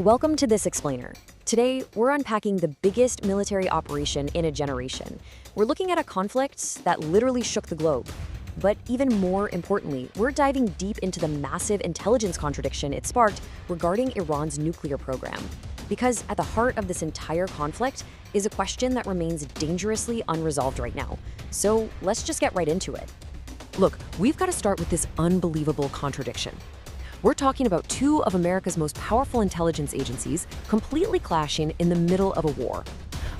Welcome to This Explainer. Today, we're unpacking the biggest military operation in a generation. We're looking at a conflict that literally shook the globe. But even more importantly, we're diving deep into the massive intelligence contradiction it sparked regarding Iran's nuclear program. Because at the heart of this entire conflict is a question that remains dangerously unresolved right now. So let's just get right into it. Look, we've got to start with this unbelievable contradiction. We're talking about two of America's most powerful intelligence agencies completely clashing in the middle of a war.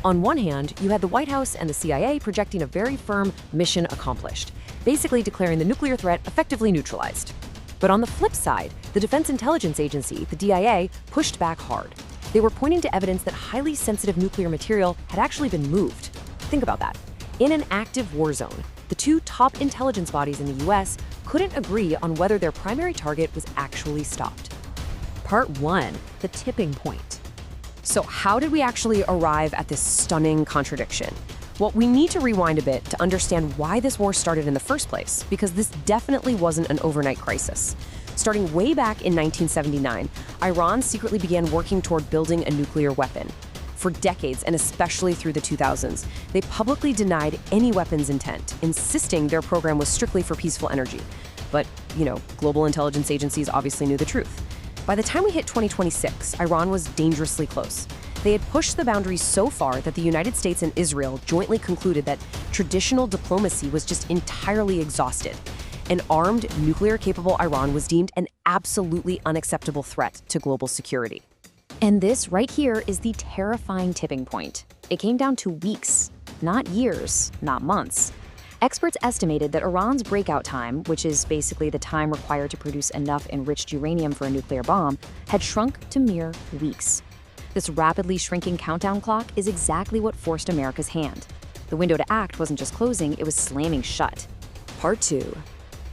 On one hand, you had the White House and the CIA projecting a very firm mission accomplished, basically declaring the nuclear threat effectively neutralized. But on the flip side, the Defense Intelligence Agency, the DIA, pushed back hard. They were pointing to evidence that highly sensitive nuclear material had actually been moved. Think about that. In an active war zone, the two top intelligence bodies in the US couldn't agree on whether their primary target was actually stopped. Part 1, the tipping point. So how did we actually arrive at this stunning contradiction? Well, we need to rewind a bit to understand why this war started in the first place, because this definitely wasn't an overnight crisis. Starting way back in 1979, Iran secretly began working toward building a nuclear weapon. For decades, and especially through the 2000s, they publicly denied any weapons intent, insisting their program was strictly for peaceful energy. But, global intelligence agencies obviously knew the truth. By the time we hit 2026, Iran was dangerously close. They had pushed the boundaries so far that the United States and Israel jointly concluded that traditional diplomacy was just entirely exhausted. An armed, nuclear-capable Iran was deemed an absolutely unacceptable threat to global security. And this right here is the terrifying tipping point. It came down to weeks, not years, not months. Experts estimated that Iran's breakout time, which is basically the time required to produce enough enriched uranium for a nuclear bomb, had shrunk to mere weeks. This rapidly shrinking countdown clock is exactly what forced America's hand. The window to act wasn't just closing, it was slamming shut. Part 2,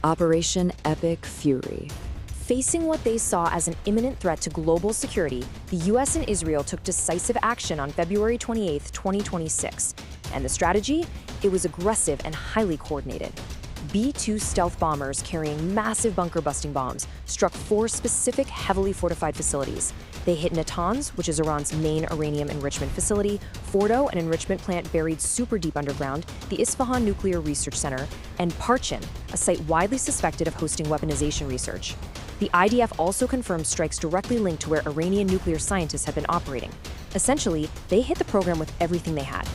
Operation Epic Fury. Facing what they saw as an imminent threat to global security, the US and Israel took decisive action on February 28, 2026. And the strategy? It was aggressive and highly coordinated. B-2 stealth bombers carrying massive bunker-busting bombs struck 4 specific heavily fortified facilities. They hit Natanz, which is Iran's main uranium enrichment facility, Fordow, an enrichment plant buried super deep underground, the Isfahan Nuclear Research Center, and Parchin, a site widely suspected of hosting weaponization research. The IDF also confirmed strikes directly linked to where Iranian nuclear scientists had been operating. Essentially, they hit the program with everything they had.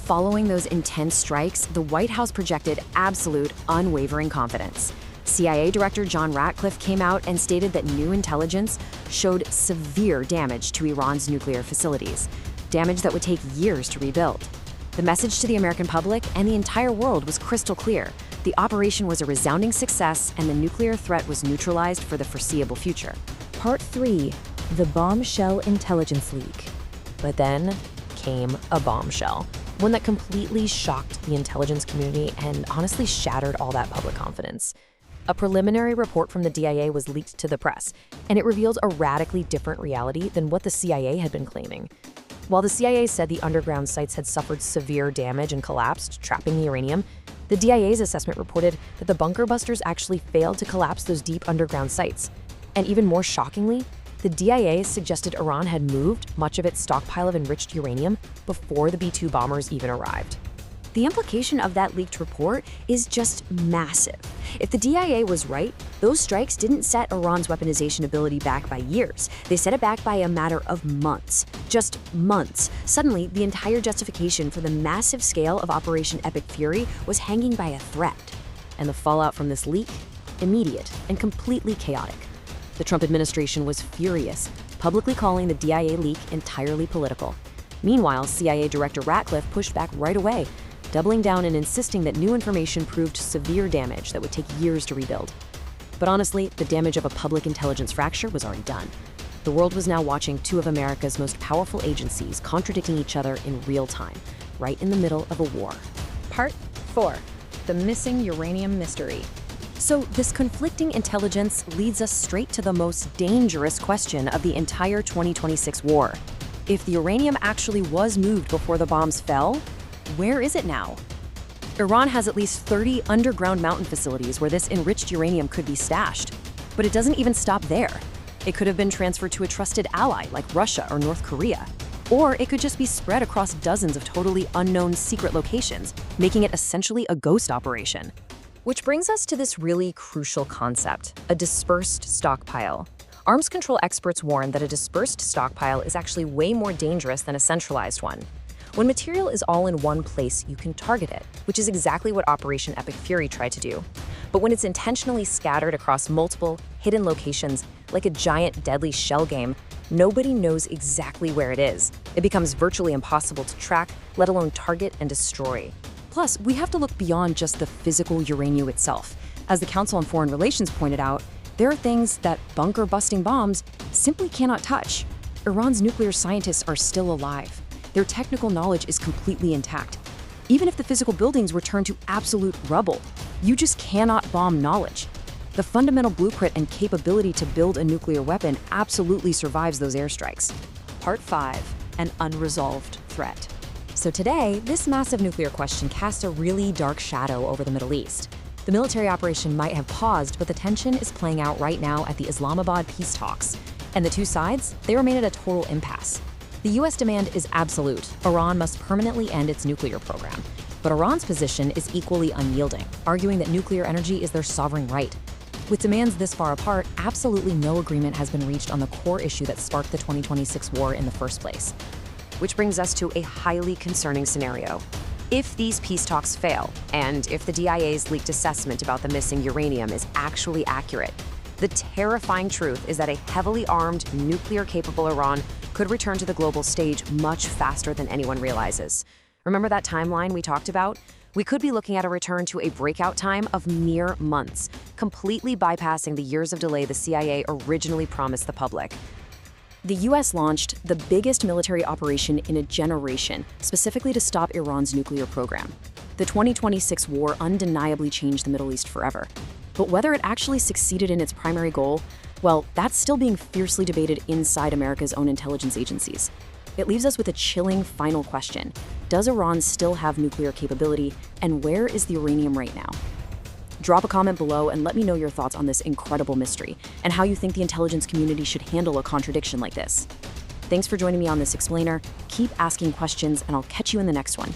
Following those intense strikes, the White House projected absolute, unwavering confidence. CIA Director John Ratcliffe came out and stated that new intelligence showed severe damage to Iran's nuclear facilities, damage that would take years to rebuild. The message to the American public and the entire world was crystal clear. The operation was a resounding success, and the nuclear threat was neutralized for the foreseeable future. Part 3, the bombshell intelligence leak. But then came a bombshell, one that completely shocked the intelligence community and honestly shattered all that public confidence. A preliminary report from the DIA was leaked to the press, and it reveals a radically different reality than what the CIA had been claiming. While the CIA said the underground sites had suffered severe damage and collapsed, trapping the uranium, the DIA's assessment reported that the bunker busters actually failed to collapse those deep underground sites. And even more shockingly, the DIA suggested Iran had moved much of its stockpile of enriched uranium before the B-2 bombers even arrived. The implication of that leaked report is just massive. If the DIA was right, those strikes didn't set Iran's weaponization ability back by years. They set it back by a matter of months. Just months. Suddenly, the entire justification for the massive scale of Operation Epic Fury was hanging by a thread. And the fallout from this leak? Immediate and completely chaotic. The Trump administration was furious, publicly calling the DIA leak entirely political. Meanwhile, CIA Director Ratcliffe pushed back right away, doubling down and insisting that new information proved severe damage that would take years to rebuild. But honestly, the damage of a public intelligence fracture was already done. The world was now watching two of America's most powerful agencies contradicting each other in real time, right in the middle of a war. Part 4, the missing uranium mystery. So this conflicting intelligence leads us straight to the most dangerous question of the entire 2026 war. If the uranium actually was moved before the bombs fell, where is it now? Iran has at least 30 underground mountain facilities where this enriched uranium could be stashed. But it doesn't even stop there. It could have been transferred to a trusted ally like Russia or North Korea. Or it could just be spread across dozens of totally unknown secret locations, making it essentially a ghost operation. Which brings us to this really crucial concept, a dispersed stockpile. Arms control experts warn that a dispersed stockpile is actually way more dangerous than a centralized one. When material is all in one place, you can target it, which is exactly what Operation Epic Fury tried to do. But when it's intentionally scattered across multiple, hidden locations, like a giant deadly shell game, nobody knows exactly where it is. It becomes virtually impossible to track, let alone target and destroy. Plus, we have to look beyond just the physical uranium itself. As the Council on Foreign Relations pointed out, there are things that bunker-busting bombs simply cannot touch. Iran's nuclear scientists are still alive. Their technical knowledge is completely intact. Even if the physical buildings were turned to absolute rubble, you just cannot bomb knowledge. The fundamental blueprint and capability to build a nuclear weapon absolutely survives those airstrikes. Part 5, an unresolved threat. So today, this massive nuclear question casts a really dark shadow over the Middle East. The military operation might have paused, but the tension is playing out right now at the Islamabad peace talks. And the two sides, they remain at a total impasse. The US demand is absolute. Iran must permanently end its nuclear program. But Iran's position is equally unyielding, arguing that nuclear energy is their sovereign right. With demands this far apart, absolutely no agreement has been reached on the core issue that sparked the 2026 war in the first place. Which brings us to a highly concerning scenario. If these peace talks fail, and if the DIA's leaked assessment about the missing uranium is actually accurate, the terrifying truth is that a heavily armed, nuclear-capable Iran could return to the global stage much faster than anyone realizes. Remember that timeline we talked about? We could be looking at a return to a breakout time of mere months, completely bypassing the years of delay the CIA originally promised the public. The US launched the biggest military operation in a generation, specifically to stop Iran's nuclear program. The 2026 war undeniably changed the Middle East forever. But whether it actually succeeded in its primary goal, well, that's still being fiercely debated inside America's own intelligence agencies. It leaves us with a chilling final question. Does Iran still have nuclear capability, and where is the uranium right now? Drop a comment below and let me know your thoughts on this incredible mystery and how you think the intelligence community should handle a contradiction like this. Thanks for joining me on this explainer. Keep asking questions, and I'll catch you in the next one.